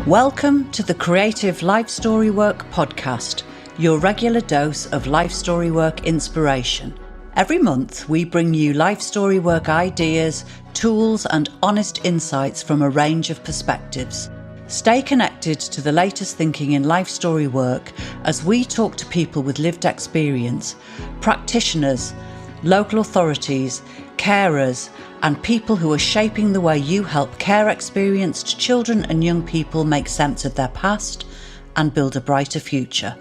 Welcome to the Creative Life Story Work podcast, your regular dose of life story work inspiration. Every month, we bring you life story work ideas, tools, and honest insights from a range of perspectives. Stay connected to the latest thinking in life story work as we talk to people with lived experience, practitioners, local authorities, carers, and people who are shaping the way you help care-experienced children and young people make sense of their past and build a brighter future.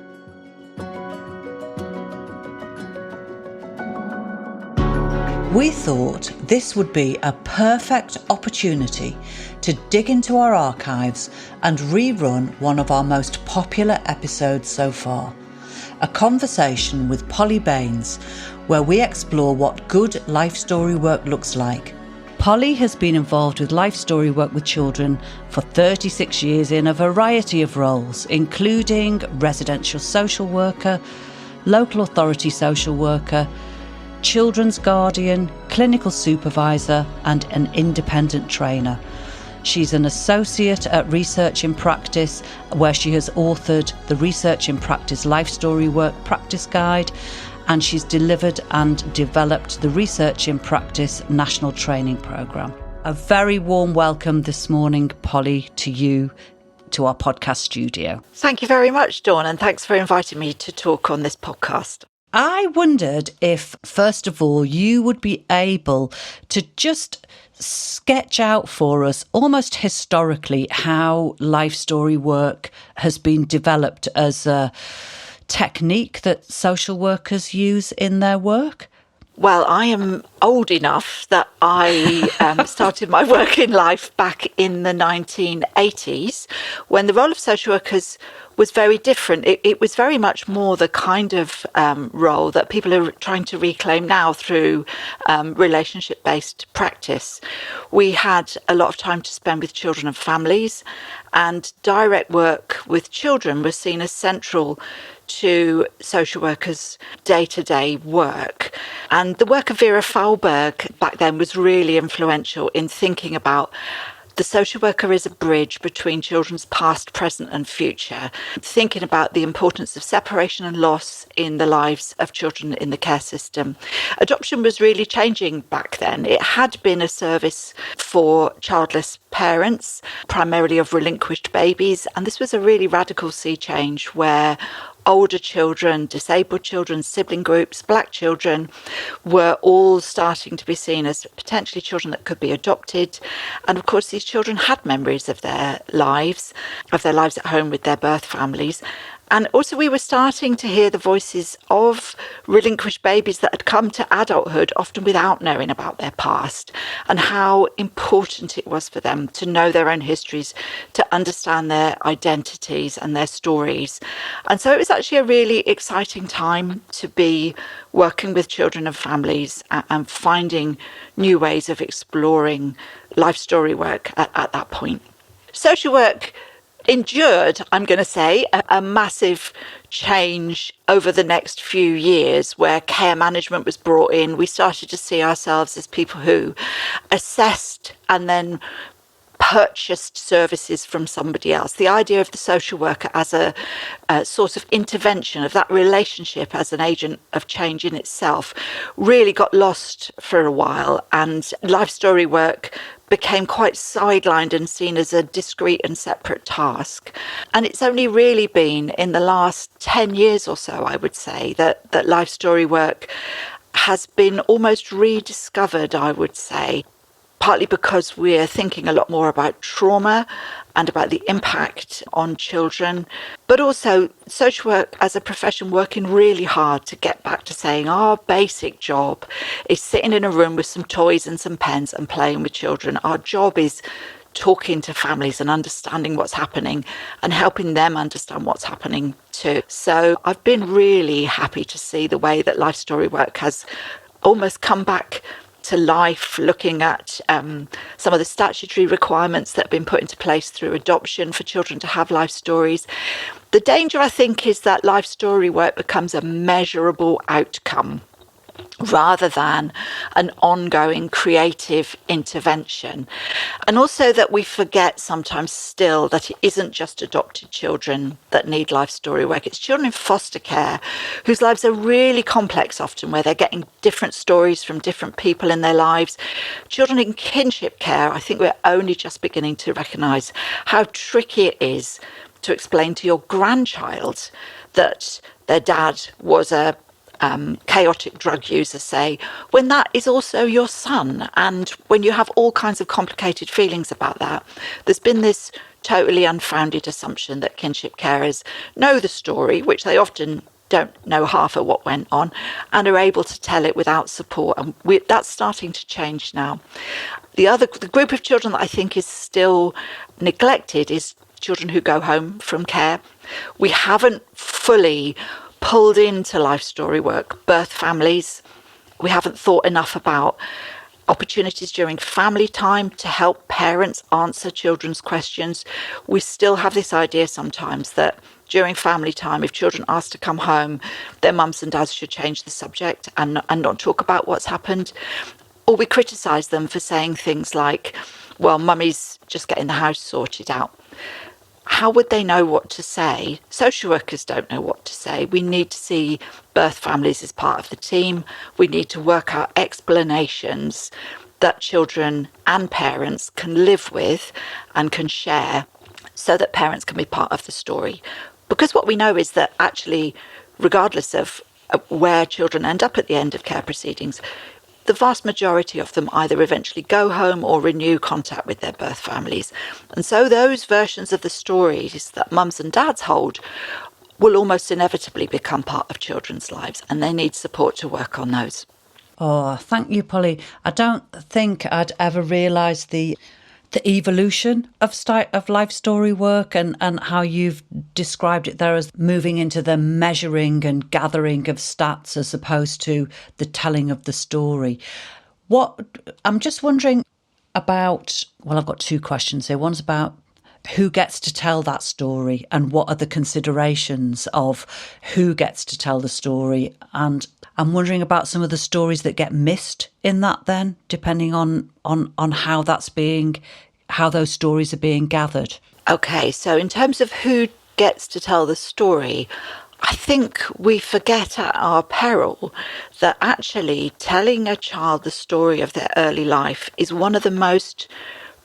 We thought this would be a perfect opportunity to dig into our archives and rerun one of our most popular episodes so far, a conversation with Polly Baynes, where we explore what good life story work looks like. Polly has been involved with life story work with children for 36 years in a variety of roles, including residential social worker, local authority social worker, children's guardian, clinical supervisor, and an independent trainer. She's an associate at Research in Practice, where she has authored the Research in Practice Life Story Work Practice Guide, and she's delivered and developed the Research in Practice National Training Programme. A very warm welcome this morning, Polly, to you, to our podcast studio. Thank you very much, Dawn, and thanks for inviting me to talk on this podcast. I wondered if, first of all, you would be able to just sketch out for us, almost historically, how life story work has been developed as a technique that social workers use in their work? Well, I am old enough that I started my working life back in the 1980s, when the role of social workers was very different. It was very much more the kind of role that people are trying to reclaim now through relationship-based practice. We had a lot of time to spend with children and families, and direct work with children was seen as central to social workers' day-to-day work. And the work of Vera Fahlberg back then was really influential in thinking about the social worker as a bridge between children's past, present and future, thinking about the importance of separation and loss in the lives of children in the care system. Adoption was really changing back then. It had been a service for childless parents, primarily of relinquished babies, and this was a really radical sea change where older children, disabled children, sibling groups, black children were all starting to be seen as potentially children that could be adopted. And of course, these children had memories of their lives at home with their birth families. And also we were starting to hear the voices of relinquished babies that had come to adulthood, often without knowing about their past, and how important it was for them to know their own histories, to understand their identities and their stories. And so it was actually a really exciting time to be working with children and families and finding new ways of exploring life story work at that point. Social work endured, I'm going to say, a massive change over the next few years where care management was brought in. We started to see ourselves as people who assessed and then purchased services from somebody else. The idea of the social worker as a source of intervention, of that relationship as an agent of change in itself, really got lost for a while, and life story work became quite sidelined and seen as a discrete and separate task. And it's only really been in the last 10 years or so, I would say, that life story work has been almost rediscovered, I would say, partly because we're thinking a lot more about trauma and about the impact on children, but also social work as a profession working really hard to get back to saying our basic job is sitting in a room with some toys and some pens and playing with children. Our job is talking to families and understanding what's happening and helping them understand what's happening too. So I've been really happy to see the way that life story work has almost come back to life, looking at some of the statutory requirements that have been put into place through adoption for children to have life stories. The danger, I think, is that life story work becomes a measurable outcome. rather than an ongoing creative intervention. And also that we forget sometimes still that it isn't just adopted children that need life story work. It's children in foster care whose lives are really complex often, where they're getting different stories from different people in their lives. Children in kinship care, I think we're only just beginning to recognise how tricky it is to explain to your grandchild that their dad was a chaotic drug user, say, when that is also your son. And when you have all kinds of complicated feelings about that, there's been this totally unfounded assumption that kinship carers know the story, which they often don't know half of what went on, and are able to tell it without support. And that's starting to change now. The group of children that I think is still neglected is children who go home from care. We haven't fully pulled into life story work birth families. We haven't thought enough about opportunities during family time to help parents answer children's questions. We still have this idea sometimes that during family time, if children ask to come home, their mums and dads should change the subject and not talk about what's happened. Or we criticise them for saying things like, well, mummy's just getting the house sorted out. How would they know what to say? Social workers don't know what to say. We need to see birth families as part of the team. We need to work out explanations that children and parents can live with and can share so that parents can be part of the story. Because what we know is that actually, regardless of where children end up at the end of care proceedings, the vast majority of them either eventually go home or renew contact with their birth families. And so those versions of the stories that mums and dads hold will almost inevitably become part of children's lives, and they need support to work on those. Oh, thank you, Polly. I don't think I'd ever realised the evolution of life story work and how you've described it there as moving into the measuring and gathering of stats as opposed to the telling of the story. I'm just wondering about, well, I've got two questions here. One's about who gets to tell that story and what are the considerations of who gets to tell the story. And I'm wondering about some of the stories that get missed in that then, depending on how how those stories are being gathered. Okay, so in terms of who gets to tell the story, I think we forget at our peril that actually telling a child the story of their early life is one of the most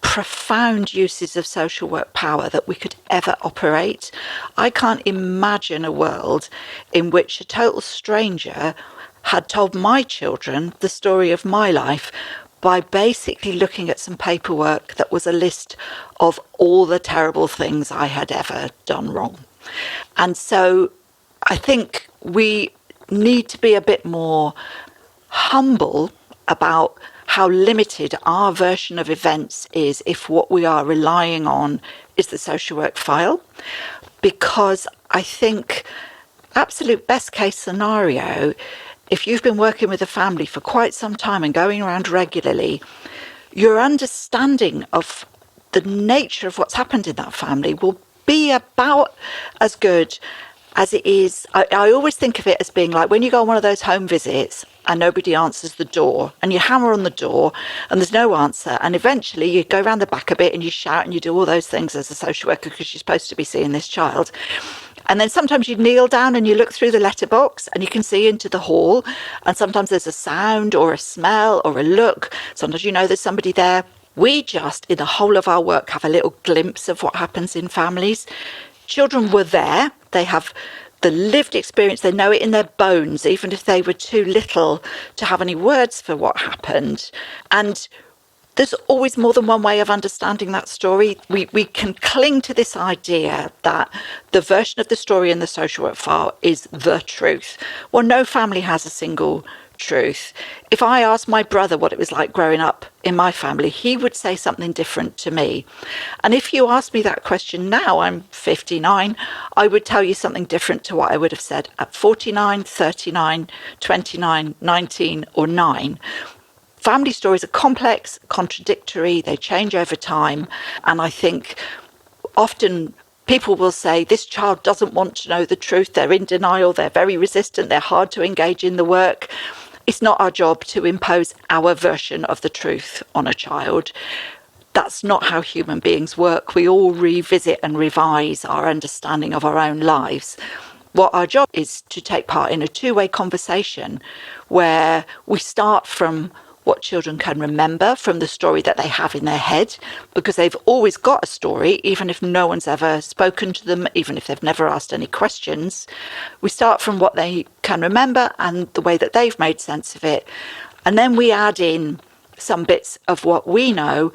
profound uses of social work power that we could ever operate. I can't imagine a world in which a total stranger had told my children the story of my life by basically looking at some paperwork that was a list of all the terrible things I had ever done wrong. And so I think we need to be a bit more humble about how limited our version of events is if what we are relying on is the social work file. Because I think absolute best case scenario, if you've been working with a family for quite some time and going around regularly, your understanding of the nature of what's happened in that family will be about as good as it is. I always think of it as being like when you go on one of those home visits and nobody answers the door and you hammer on the door and there's no answer, and eventually you go around the back a bit and you shout and you do all those things as a social worker because you're supposed to be seeing this child. And then sometimes you kneel down and you look through the letterbox and you can see into the hall, and sometimes there's a sound or a smell or a look. Sometimes you know there's somebody there. We just, in the whole of our work, have a little glimpse of what happens in families. Children were there. They have the lived experience. They know it in their bones, even if they were too little to have any words for what happened. And there's always more than one way of understanding that story. We can cling to this idea that the version of the story in the social work file is the truth. Well, no family has a single truth. If I asked my brother what it was like growing up in my family, he would say something different to me. And if you ask me that question now, I'm 59, I would tell you something different to what I would have said at 49, 39, 29, 19 or 9. Family stories are complex, contradictory, they change over time. And I think often people will say, this child doesn't want to know the truth, they're in denial, they're very resistant, they're hard to engage in the work. It's not our job to impose our version of the truth on a child. That's not how human beings work. We all revisit and revise our understanding of our own lives. What our job is to take part in a two-way conversation where we start from what children can remember from the story that they have in their head, because they've always got a story, even if no one's ever spoken to them, even if they've never asked any questions. We start from what they can remember and the way that they've made sense of it. And then we add in some bits of what we know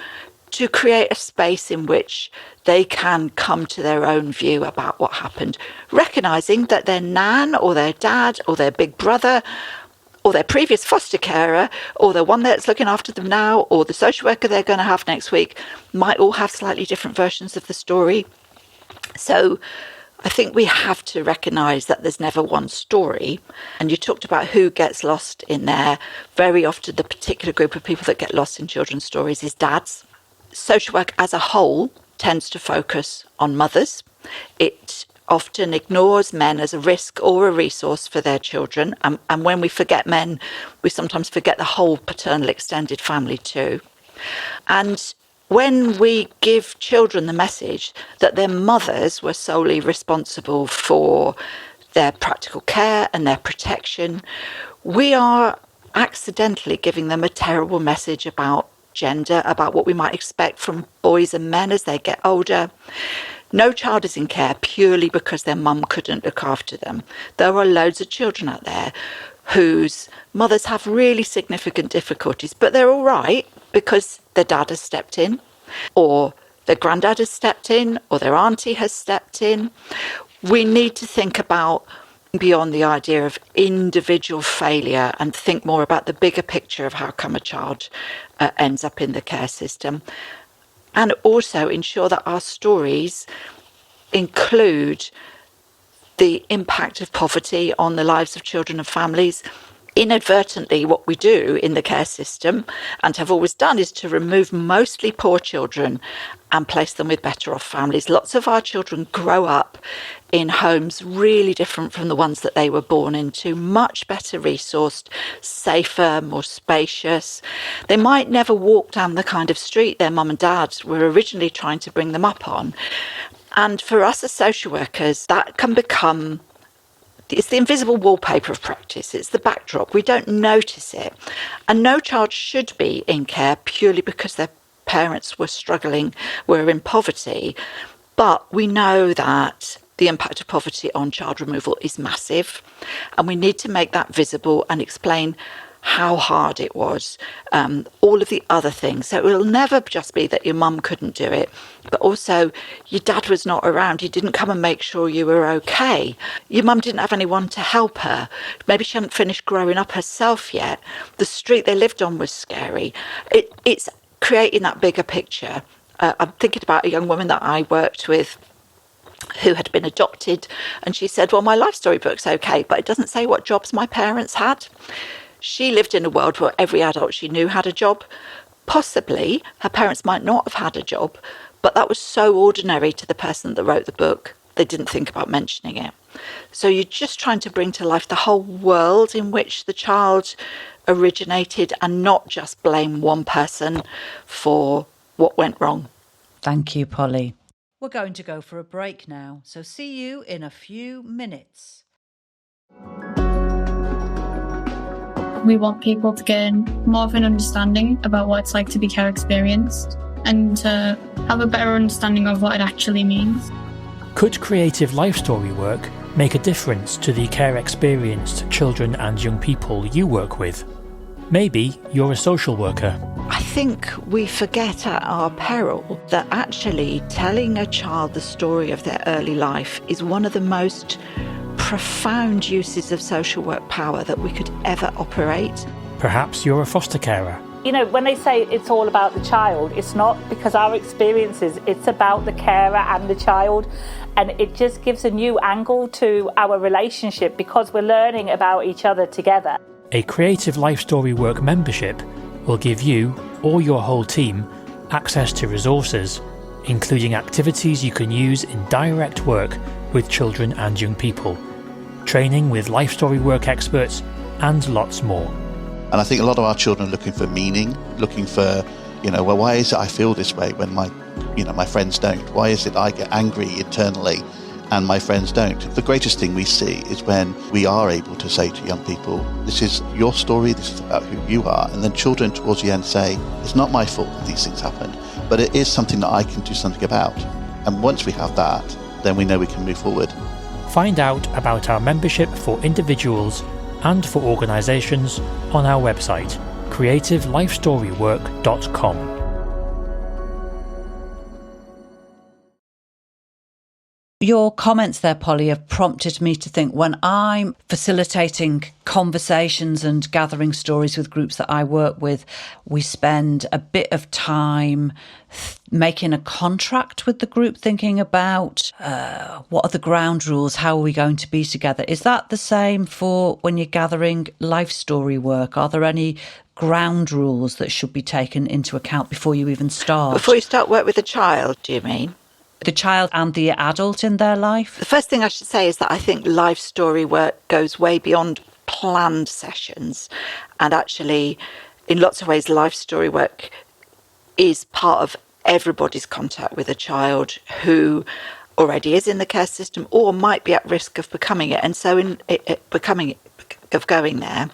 to create a space in which they can come to their own view about what happened, recognising that their nan or their dad or their big brother or their previous foster carer, or the one that's looking after them now, or the social worker they're going to have next week, might all have slightly different versions of the story. So I think we have to recognise that there's never one story. And you talked about who gets lost in there. Very often the particular group of people that get lost in children's stories is dads. Social work as a whole tends to focus on mothers. It often ignores men as a risk or a resource for their children. And when we forget men, we sometimes forget the whole paternal extended family too. And when we give children the message that their mothers were solely responsible for their practical care and their protection, we are accidentally giving them a terrible message about gender, about what we might expect from boys and men as they get older. No child is in care purely because their mum couldn't look after them. There are loads of children out there whose mothers have really significant difficulties, but they're all right because their dad has stepped in, or their granddad has stepped in, or their auntie has stepped in. We need to think about beyond the idea of individual failure and think more about the bigger picture of how come a child ends up in the care system. And also ensure that our stories include the impact of poverty on the lives of children and families. Inadvertently, what we do in the care system, and have always done, is to remove mostly poor children and place them with better off families. Lots of our children grow up in homes really different from the ones that they were born into, much better resourced, safer, more spacious. They might never walk down the kind of street their mum and dad were originally trying to bring them up on. And for us as social workers, that can become, it's the invisible wallpaper of practice. It's the backdrop. We don't notice it. And no child should be in care purely because their parents were struggling, were in poverty. But we know that the impact of poverty on child removal is massive. And we need to make that visible and explain how hard it was, all of the other things. So it will never just be that your mum couldn't do it, but also your dad was not around. He didn't come and make sure you were okay. Your mum didn't have anyone to help her. Maybe she hadn't finished growing up herself yet. The street they lived on was scary. It's creating that bigger picture. I'm thinking about a young woman that I worked with who had been adopted, and she said, well, my life story book's okay, but it doesn't say what jobs my parents had. She lived in a world where every adult she knew had a job. Possibly her parents might not have had a job, but that was so ordinary to the person that wrote the book, they didn't think about mentioning it. So you're just trying to bring to life the whole world in which the child originated and not just blame one person for what went wrong. Thank you, Polly. We're going to go for a break now, so see you in a few minutes. We want people to gain more of an understanding about what it's like to be care experienced and to have a better understanding of what it actually means. Could creative life story work make a difference to the care experienced children and young people you work with? Maybe you're a social worker. I think we forget at our peril that actually telling a child the story of their early life is one of the most profound uses of social work power that we could ever operate. Perhaps you're a foster carer. You know, when they say it's all about the child, it's not, because our experiences, it's about the carer and the child. And it just gives a new angle to our relationship because we're learning about each other together. A Creative Life Story Work membership will give you, or your whole team, access to resources, including activities you can use in direct work with children and young people, training with life story work experts, and lots more. And I think a lot of our children are looking for meaning, looking for, well, why is it I feel this way when my friends don't? Why is it I get angry internally and my friends don't? The greatest thing we see is when we are able to say to young people, this is your story, this is about who you are. And then children towards the end say, it's not my fault that these things happened, but it is something that I can do something about. And once we have that, then we know we can move forward. Find out about our membership for individuals and for organisations on our website, creativelifestorywork.com. Your comments there, Polly, have prompted me to think when I'm facilitating conversations and gathering stories with groups that I work with, we spend a bit of time making a contract with the group, thinking about what are the ground rules, how are we going to be together. Is that the same for when you're gathering life story work? Are there any ground rules that should be taken into account before you even start? Before you start work with a child, do you mean? The child and the adult in their life? The first thing I should say is that I think life story work goes way beyond planned sessions. And actually, in lots of ways, life story work is part of everybody's contact with a child who already is in the care system or might be at risk of becoming it. And so of going there.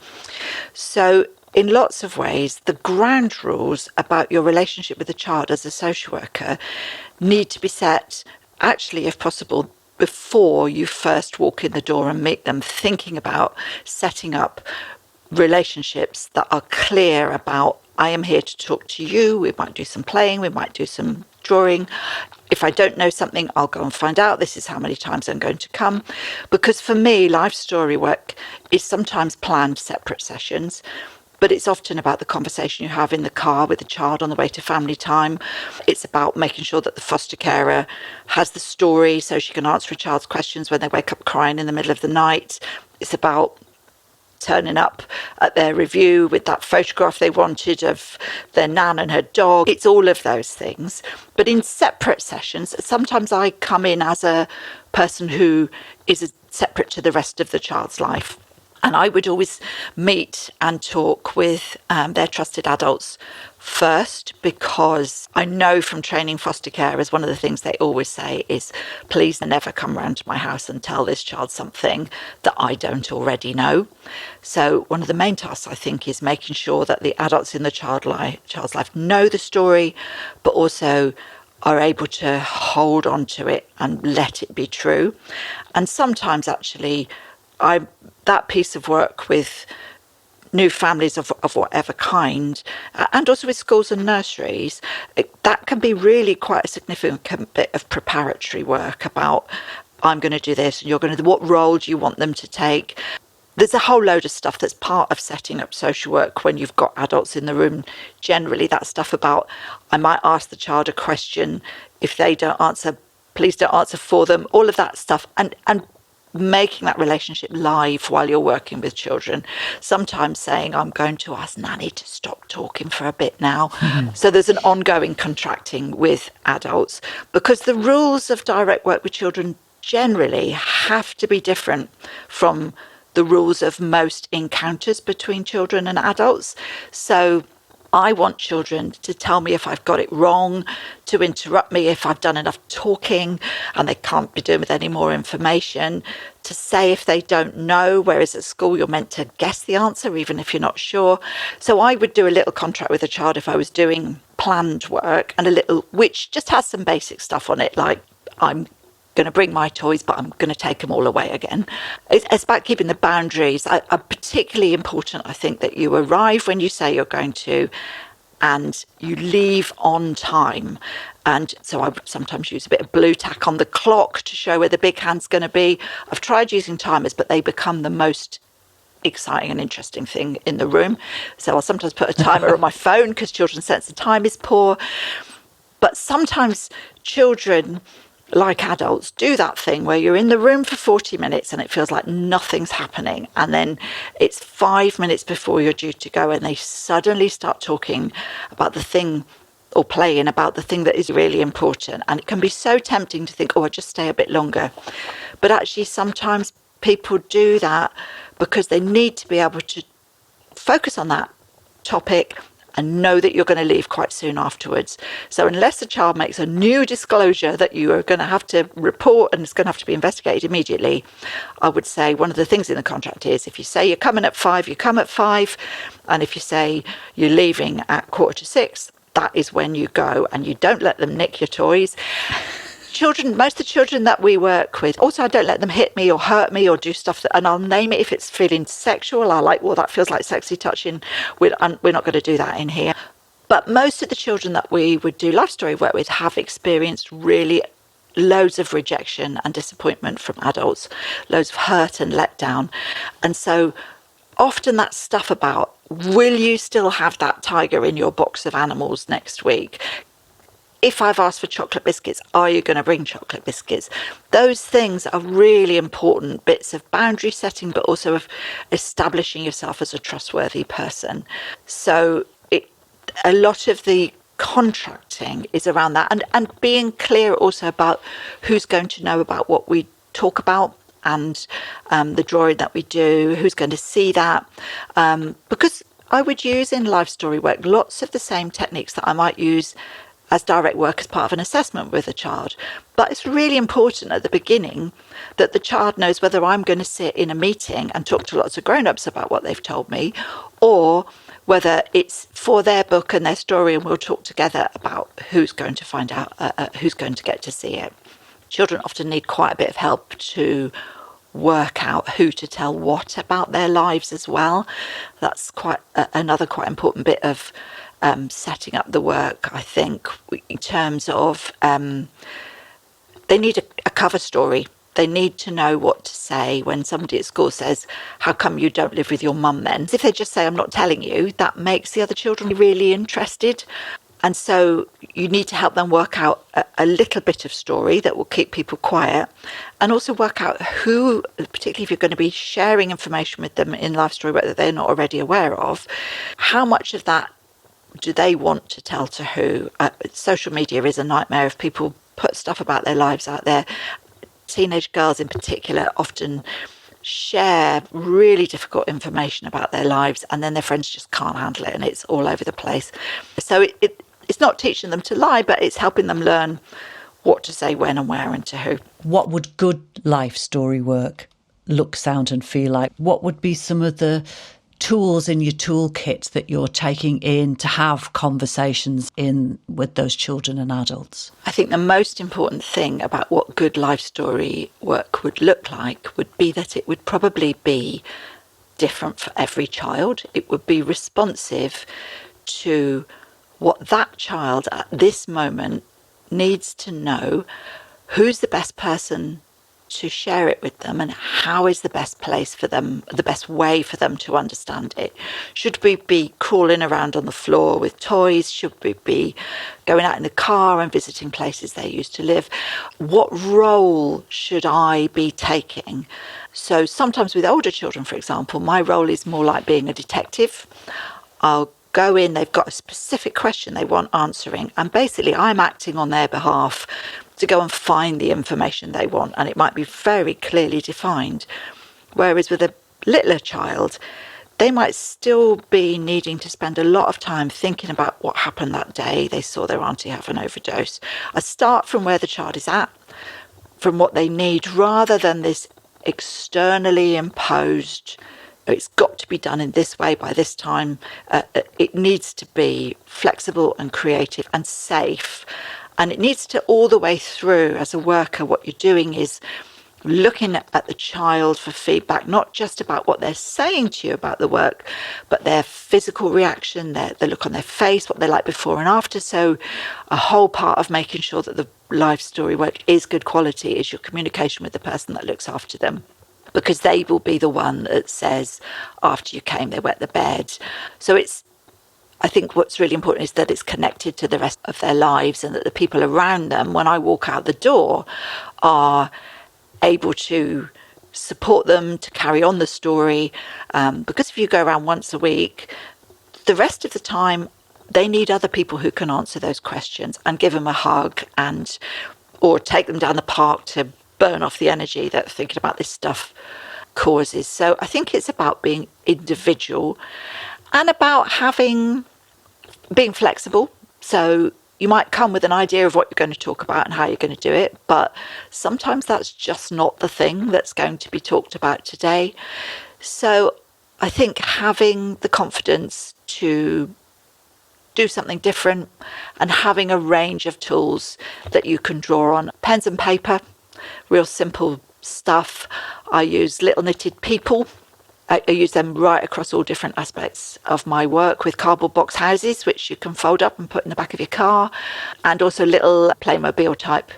So in lots of ways, the ground rules about your relationship with the child as a social worker need to be set, actually, if possible, before you first walk in the door and meet them, thinking about setting up relationships that are clear about, I am here to talk to you. We might do some playing, we might do some drawing. If I don't know something, I'll go and find out. This is how many times I'm going to come. Because for me, life story work is sometimes planned separate sessions, but it's often about the conversation you have in the car with the child on the way to family time. It's about making sure that the foster carer has the story so she can answer a child's questions when they wake up crying in the middle of the night. It's about turning up at their review with that photograph they wanted of their nan and her dog. It's all of those things. But in separate sessions, sometimes I come in as a person who is separate to the rest of the child's life. And I would always meet and talk with their trusted adults first, because I know from training foster carers, one of the things they always say is, please never come round to my house and tell this child something that I don't already know. So one of the main tasks, I think, is making sure that the adults in the child's life know the story, but also are able to hold on to it and let it be true. And sometimes, actually, that piece of work with new families of whatever kind, and also with schools and nurseries, that can be really quite a significant bit of preparatory work about, I'm going to do this and you're going to, what role do you want them to take? There's a whole load of stuff that's part of setting up social work when you've got adults in the room. Generally, that stuff about, I might ask the child a question. If they don't answer, please don't answer for them. All of that stuff. And making that relationship live while you're working with children. Sometimes saying, I'm going to ask Nanny to stop talking for a bit now. Mm-hmm. So there's an ongoing contracting with adults, because the rules of direct work with children generally have to be different from the rules of most encounters between children and adults. So I want children to tell me if I've got it wrong, to interrupt me if I've done enough talking and they can't be doing with any more information, to say if they don't know, whereas at school you're meant to guess the answer even if you're not sure. So I would do a little contract with a child if I was doing planned work, and a little which just has some basic stuff on it, like, I'm going to bring my toys, but I'm going to take them all away again. It's about keeping the boundaries. Are particularly important, I think, that you arrive when you say you're going to, and you leave on time. And so I sometimes use a bit of blue tack on the clock to show where the big hand's going to be. I've tried using timers, but they become the most exciting and interesting thing in the room. So I'll sometimes put a timer on my phone because children's sense of time is poor. But sometimes children, like adults, do that thing where you're in the room for 40 minutes and it feels like nothing's happening. And then it's 5 minutes before you're due to go and they suddenly start talking about the thing, or playing about the thing that is really important. And it can be so tempting to think, oh, I'll just stay a bit longer. But actually sometimes people do that because they need to be able to focus on that topic and know that you're going to leave quite soon afterwards. So unless the child makes a new disclosure that you are going to have to report and it's going to have to be investigated immediately, I would say one of the things in the contract is if you say you're coming at 5, you come at 5. And if you say you're leaving at 5:45, that is when you go, and you don't let them nick your toys. Most of the children that we work with, also I don't let them hit me or hurt me or do stuff and I'll name it if it's feeling sexual. I like, well, that feels like sexy touching. We're not going to do that in here. But most of the children that we would do life story work with have experienced really loads of rejection and disappointment from adults, loads of hurt and letdown. And so often that's stuff about, will you still have that tiger in your box of animals next week? If I've asked for chocolate biscuits, are you going to bring chocolate biscuits? Those things are really important bits of boundary setting, but also of establishing yourself as a trustworthy person. So a lot of the contracting is around that, and being clear also about who's going to know about what we talk about and the drawing that we do, who's going to see that. Because I would use in life story work lots of the same techniques that I might use as direct work as part of an assessment with a child. But it's really important at the beginning that the child knows whether I'm going to sit in a meeting and talk to lots of grown-ups about what they've told me, or whether it's for their book and their story and we'll talk together about who's going to find out, who's going to get to see it. Children often need quite a bit of help to work out who to tell what about their lives as well. That's quite another quite important bit of setting up the work, I think, in terms of they need a cover story. They need to know what to say when somebody at school says, how come you don't live with your mum then? If they just say, I'm not telling you, that makes the other children really interested. And so you need to help them work out a little bit of story that will keep people quiet, and also work out who, particularly if you're going to be sharing information with them in life story work that they're not already aware of, how much of that do they want to tell to who? Social media is a nightmare if people put stuff about their lives out there. Teenage girls in particular often share really difficult information about their lives, and then their friends just can't handle it and it's all over the place. So it's not teaching them to lie, but it's helping them learn what to say, when and where and to who. What would good life story work look, sound and feel like? What would be some of the tools in your toolkit that you're taking in to have conversations in with those children and adults? I think the most important thing about what good life story work would look like would be that it would probably be different for every child. It would be responsive to what that child at this moment needs to know, who's the best person to share it with them, and how is the best place for them, the best way for them to understand it. Should we be crawling around on the floor with toys? Should we be going out in the car and visiting places they used to live? What role should I be taking? So sometimes with older children, for example, my role is more like being a detective. I'll go in, they've got a specific question they want answering, and basically I'm acting on their behalf to go and find the information they want, and it might be very clearly defined. Whereas with a littler child, they might still be needing to spend a lot of time thinking about what happened that day they saw their auntie have an overdose. I start from where the child is at, from what they need, rather than this externally imposed, it's got to be done in this way by this time. It needs to be flexible and creative and safe. And it needs to, all the way through as a worker, what you're doing is looking at the child for feedback, not just about what they're saying to you about the work, but their physical reaction, the look on their face, what they're like before and after. So a whole part of making sure that the life story work is good quality is your communication with the person that looks after them, because they will be the one that says, after you came, they wet the bed. So I think what's really important is that it's connected to the rest of their lives, and that the people around them, when I walk out the door, are able to support them to carry on the story. Because if you go around once a week, the rest of the time, they need other people who can answer those questions and give them a hug, or take them down the park to burn off the energy that thinking about this stuff causes. So I think it's about being individual and about being flexible. So you might come with an idea of what you're going to talk about and how you're going to do it, but sometimes that's just not the thing that's going to be talked about today. So I think having the confidence to do something different and having a range of tools that you can draw on. Pens and paper, real simple stuff. I use little knitted people. I use them right across all different aspects of my work, with cardboard box houses, which you can fold up and put in the back of your car, and also little Playmobil type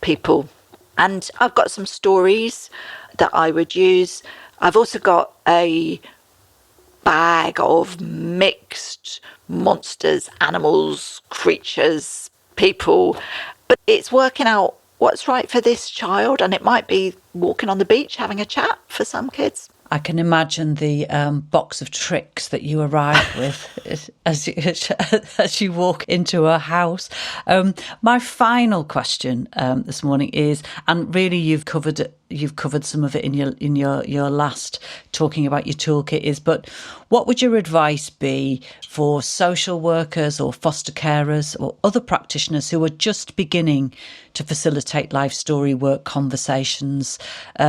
people. And I've got some stories that I would use. I've also got a bag of mixed monsters, animals, creatures, people, but it's working out what's right for this child, and it might be walking on the beach having a chat for some kids. I can imagine the box of tricks that you arrive with as you walk into a house. My final question this morning is, and really you've covered some of it in your last talking about your toolkit, is, but what would your advice be for social workers or foster carers or other practitioners who are just beginning to facilitate life story work conversations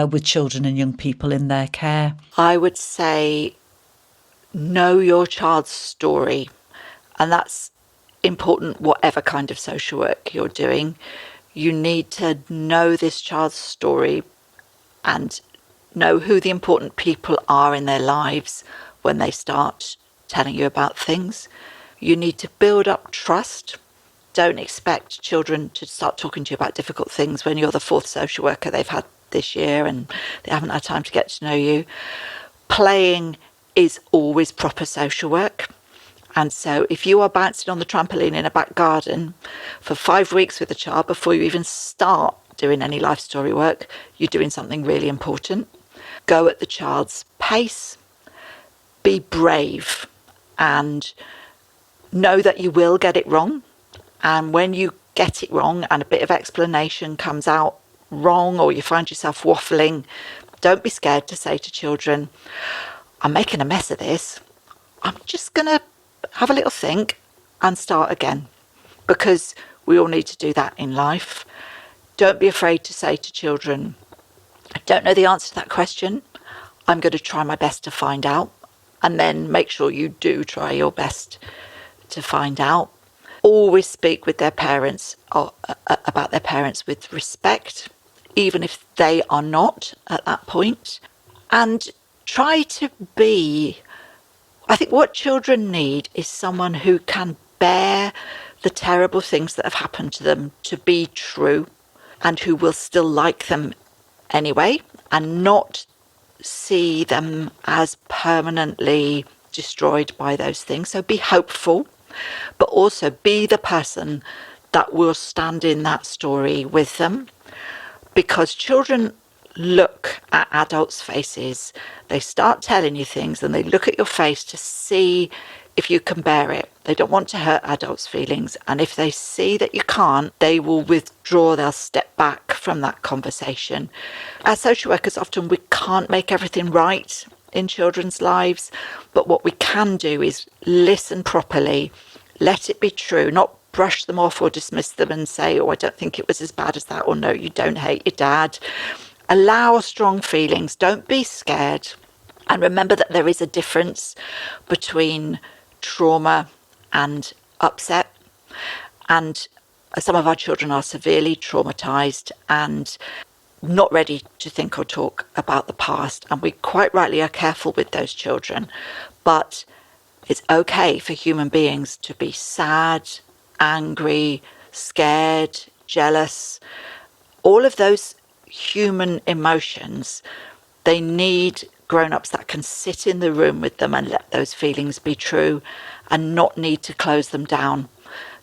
with children and young people in their care? I would say know your child's story, and that's important whatever kind of social work you're doing. You need to know this child's story and know who the important people are in their lives when they start telling you about things. You need to build up trust. Don't expect children to start talking to you about difficult things when you're the fourth social worker they've had this year and they haven't had time to get to know you. Playing is always proper social work. And so if you are bouncing on the trampoline in a back garden for 5 weeks with a child before you even start doing any life story work, you're doing something really important. Go at the child's pace. Be brave and know that you will get it wrong. And when you get it wrong and a bit of explanation comes out wrong, or you find yourself waffling, don't be scared to say to children, I'm making a mess of this. I'm just going to have a little think and start again, because we all need to do that in life. Don't be afraid to say to children, I don't know the answer to that question. I'm going to try my best to find out. And then make sure you do try your best to find out. Always speak with their parents or about their parents with respect, even if they are not at that point. And try to be, I think what children need is someone who can bear the terrible things that have happened to them to be true, and who will still like them anyway and not see them as permanently destroyed by those things. So be hopeful, but also be the person that will stand in that story with them, because children look at adults' faces. They start telling you things and they look at your face to see if you can bear it. They don't want to hurt adults' feelings. And if they see that you can't, they will withdraw, they'll step back from that conversation. As social workers, often we can't make everything right in children's lives, but what we can do is listen properly, let it be true, not brush them off or dismiss them and say, oh, I don't think it was as bad as that, or no, you don't hate your dad. Allow strong feelings, don't be scared. And remember that there is a difference between trauma and upset. And some of our children are severely traumatized and not ready to think or talk about the past. And we quite rightly are careful with those children. But it's okay for human beings to be sad, angry, scared, jealous. All of those human emotions, they need grown-ups that can sit in the room with them and let those feelings be true, and not need to close them down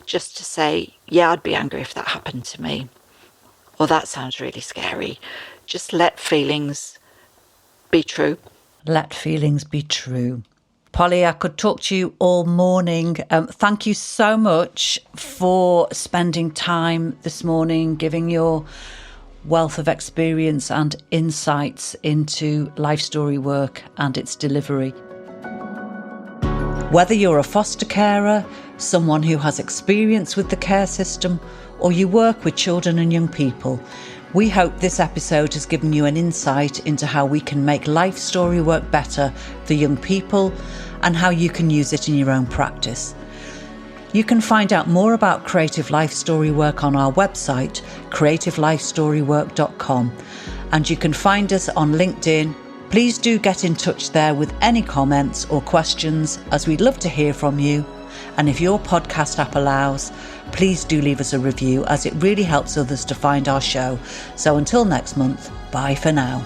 just to say, yeah, I'd be angry if that happened to me, or that sounds really scary. Just let feelings be true. Let feelings be true. Polly, I could talk to you all morning. Thank you so much for spending time this morning, giving your wealth of experience and insights into life story work and its delivery. Whether you're a foster carer, someone who has experience with the care system, or you work with children and young people, we hope this episode has given you an insight into how we can make life story work better for young people and how you can use it in your own practice. You can find out more about Creative Life Story Work on our website, creativelifestorywork.com, and you can find us on LinkedIn. Please do get in touch there with any comments or questions, as we'd love to hear from you. And if your podcast app allows, please do leave us a review, as it really helps others to find our show. So until next month, bye for now.